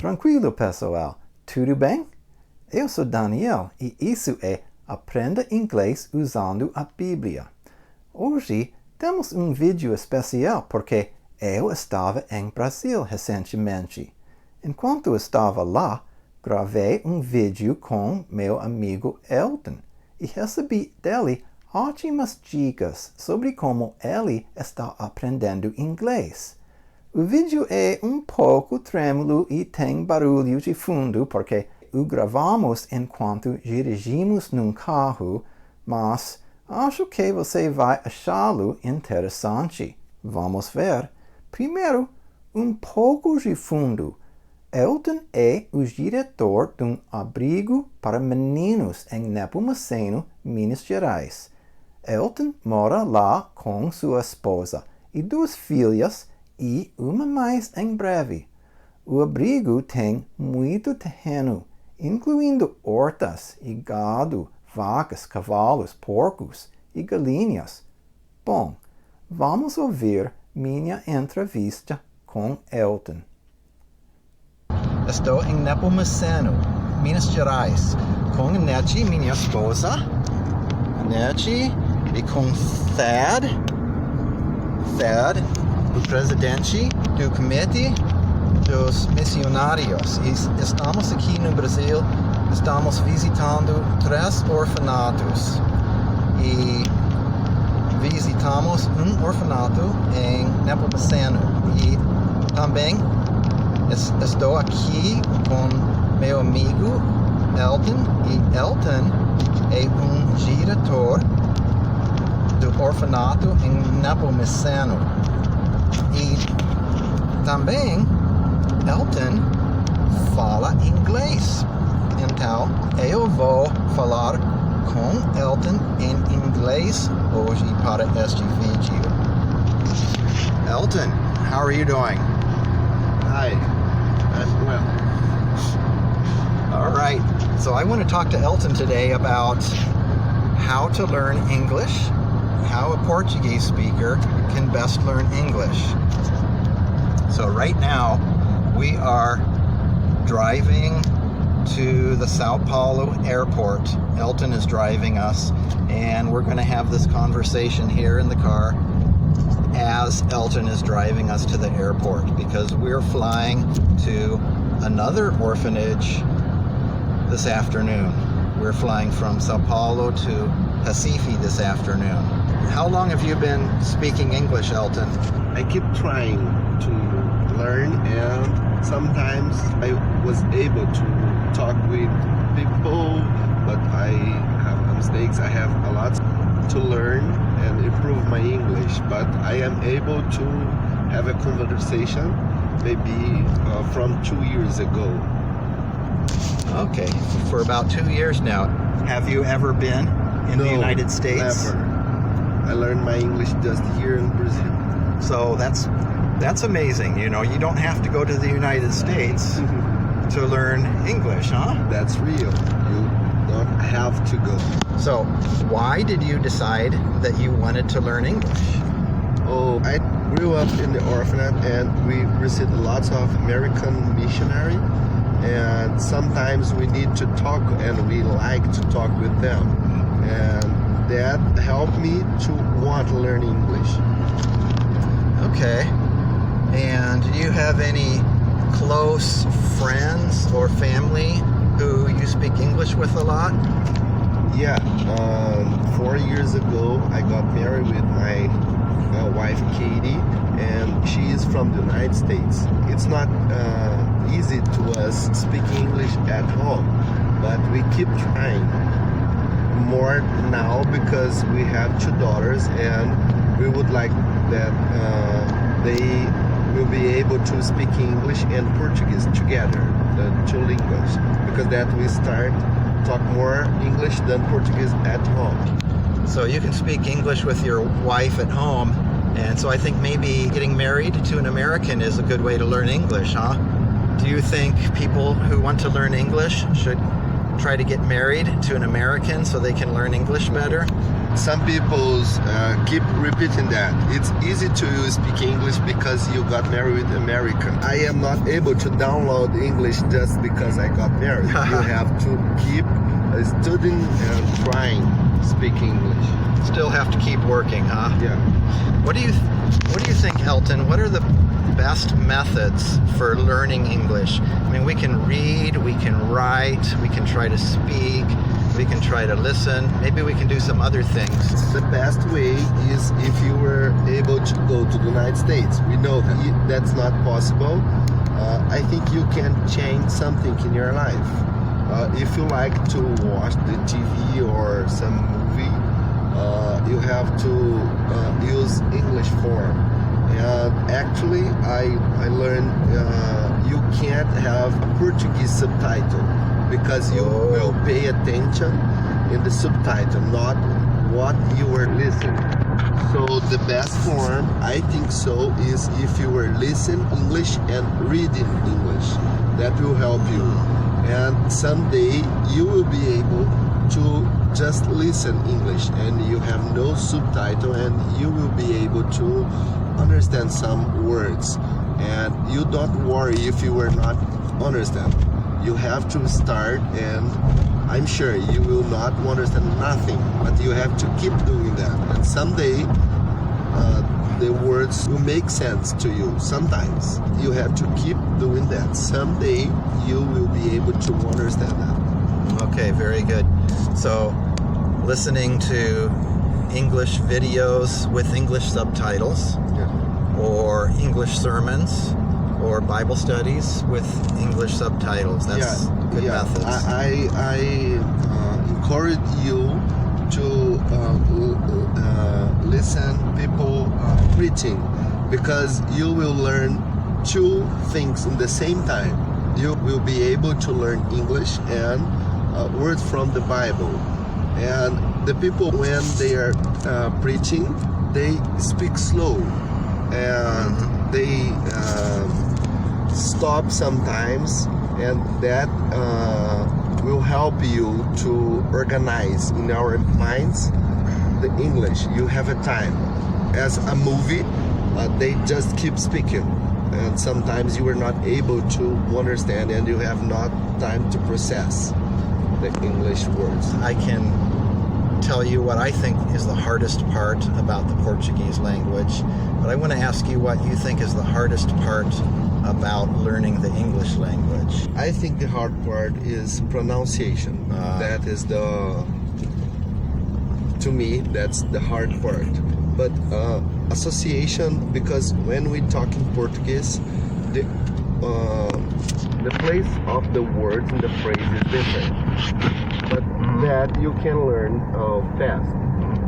Tranquilo, pessoal. Tudo bem? Eu sou Daniel e isso é Aprenda Inglês usando a Bíblia. Hoje temos um vídeo especial porque eu estava em Brasil recentemente. Enquanto estava lá, gravei um vídeo com meu amigo Heltton e recebi dele ótimas dicas sobre como ele está aprendendo inglês. O vídeo é um pouco trêmulo e tem barulho de fundo porque o gravamos enquanto dirigimos num carro, mas acho que você vai achá-lo interessante. Vamos ver. Primeiro, um pouco de fundo. Heltton é o diretor de um abrigo para meninos em Nepomuceno, Minas Gerais. Heltton mora lá com sua esposa e 2 filhas e uma mais em breve. O abrigo tem muito terreno, incluindo hortas e gado, vacas, cavalos, porcos e galinhas. Bom, vamos ouvir minha entrevista com Heltton. Estou em Nepomuceno, Minas Gerais, com Neste, minha esposa, Neste, e com Thad, o presidente do comitê dos missionários. E estamos aqui no Brasil, estamos visitando 3 orfanatos. E visitamos um orfanato em Nepomuceno. E também estou aqui com meu amigo Heltton. E Heltton é um diretor do orfanato em Nepomuceno. E também Heltton fala inglês. Então eu vou falar com Heltton em inglês hoje para este vídeo. Heltton, how are you doing? Hi, I'm well. All right, so I want to talk to Heltton today about how to learn English, how a Portuguese speaker can best learn English. So right now we are driving to the Sao Paulo airport. Heltton is driving us, and we're going to have this conversation here in the car as Heltton is driving us to the airport, because we're flying to another orphanage this afternoon. We're flying from Sao Paulo to Recife this afternoon. How long have you been speaking English, Heltton? I keep trying to learn, and sometimes I was able to talk with people, but I have mistakes. I have a lot to learn and improve my English, but I am able to have a conversation maybe from 2 years ago. Okay, for about 2 years now. Have you ever been in the United States? Never. I learned my English just here in Brazil. So that's amazing. You know, you don't have to go to the United States to learn English, huh? That's real. You don't have to go. So why did you decide that you wanted to learn English? Oh, I grew up in the orphanage, and we received lots of American missionary, and sometimes we need to talk, and we like to talk with them, and that helped me to want to learn English. Okay. And do you have any close friends or family who you speak English with a lot? Yeah, 4 years ago I got married with my wife Katie, and she is from the United States. It's not easy to us speaking English at home, but we keep trying more now because we have 2 daughters, and we would like that they will be able to speak English and Portuguese together, the 2 languages, because that we start talk more English than Portuguese at home. So you can speak English with your wife at home, and so I think maybe getting married to an American is a good way to learn English, huh? Do you think people who want to learn English should try to get married to an American so they can learn English better? Some people keep repeating that. It's easy to speak English because you got married with American. I am not able to download English just because I got married. You have to keep studying and trying to speak English. Still have to keep working, huh? Yeah. What do you think, Heltton? What are the best methods for learning English? I mean, we can read, we can write, we can try to speak, we can try to listen. Maybe we can do some other things. The best way is if you were able to go to the United States. We know that's not possible. I think you can change something in your life. If you like to watch the TV or some movie, you have to use English form. And actually, I learned you can't have a Portuguese subtitle because you will pay attention in the subtitle, not what you were listening. So the best form, I think so, is if you were listening English and reading English. That will help you. And someday you will be able to just listen English and you have no subtitle and you will be able to understand some words. And you don't worry if you will not understand. You have to start, and I'm sure you will not understand nothing, but you have to keep doing that. And someday the words will make sense to you. Sometimes you have to keep doing that. Someday you will be able to understand that. Okay, very good. So, listening to English videos with English subtitles, or English sermons, or Bible studies with English subtitles. That's good methods. I encourage you to listen people preaching, because you will learn two things in the same time. You will be able to learn English and words from the Bible. And the people, when they are preaching, they speak slow and they stop sometimes, and that will help you to organize in our minds the English. You have a time. As a movie, they just keep speaking, and sometimes you are not able to understand and you have not time to process the English words. I can tell you what I think is the hardest part about the Portuguese language, but I want to ask you what you think is the hardest part about learning the English language. I think the hard part is pronunciation. That is to me, that's the hard part. But association, because when we talk in Portuguese, the place of the words in the phrase is different. But that you can learn fast,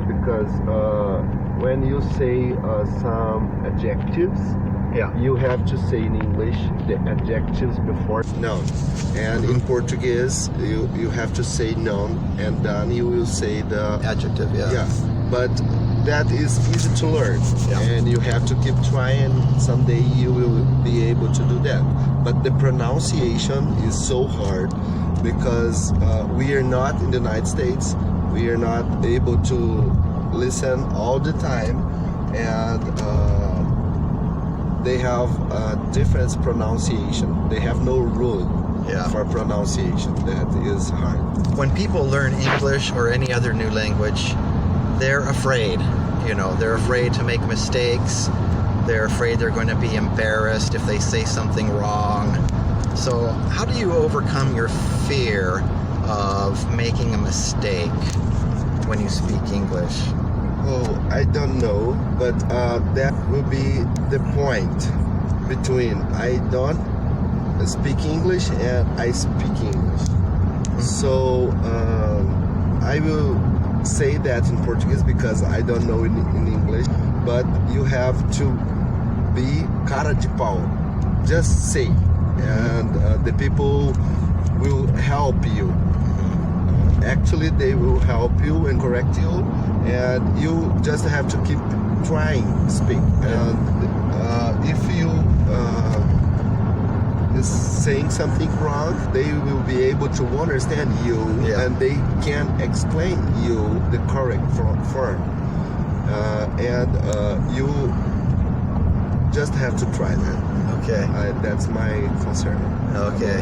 because when you say some adjectives, you have to say in English the adjectives before noun, and in Portuguese you have to say noun and then you will say the adjective. But that is easy to learn, and you have to keep trying. Someday you will be able to do that. But the pronunciation is so hard, because we are not in the United States. We are not able to listen all the time, and they have a different pronunciation. They have no rule for pronunciation. That is hard. When people learn English or any other new language, they're afraid. They're afraid to make mistakes. They're afraid they're going to be embarrassed if they say something wrong. So how do you overcome your fear of making a mistake when you speak English? Oh, I don't know, but that will be the point between I don't speak English and I speak English. So I will say that in Portuguese because I don't know in English, but you have to be cara de pau. Just say, and the people will help you. Actually, they will help you and correct you, and you just have to keep trying to speak. And if you is saying something wrong, they will be able to understand you, and they can explain you the correct form. And you just have to try that. Okay. That's my concern. Okay.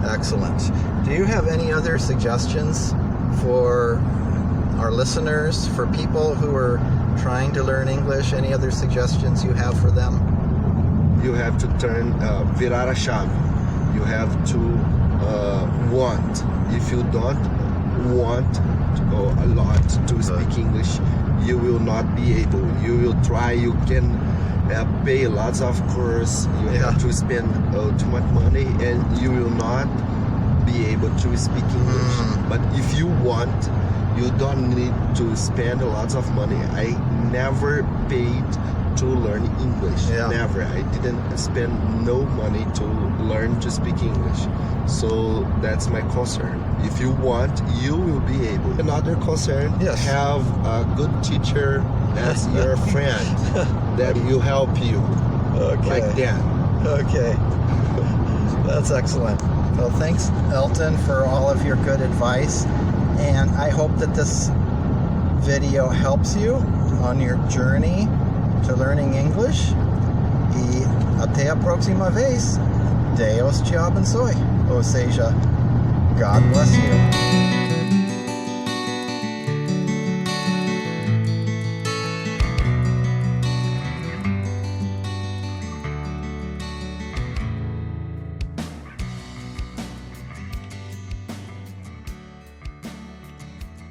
Excellent. Do you have any other suggestions for our listeners, for people who are trying to learn English? Any other suggestions you have for them? You have to turn, virar a chave. You have to want. If you don't want a lot to speak English, you will not be able. You will try, you can pay lots of course, you have to spend too much money, and you will not be able to speak English. But if you want, you don't need to spend lots of money. I never paid to learn English. Never. I didn't spend no money to learn to speak English. So that's my concern. If you want, you will be able. Another concern, have a good teacher as your friend that will help you. Like that. Okay. That's excellent. Well, thanks, Heltton, for all of your good advice. And I hope that this video helps you on your journey to learning English. E até a próxima vez. Deus te abençoe. Ou seja, God bless you.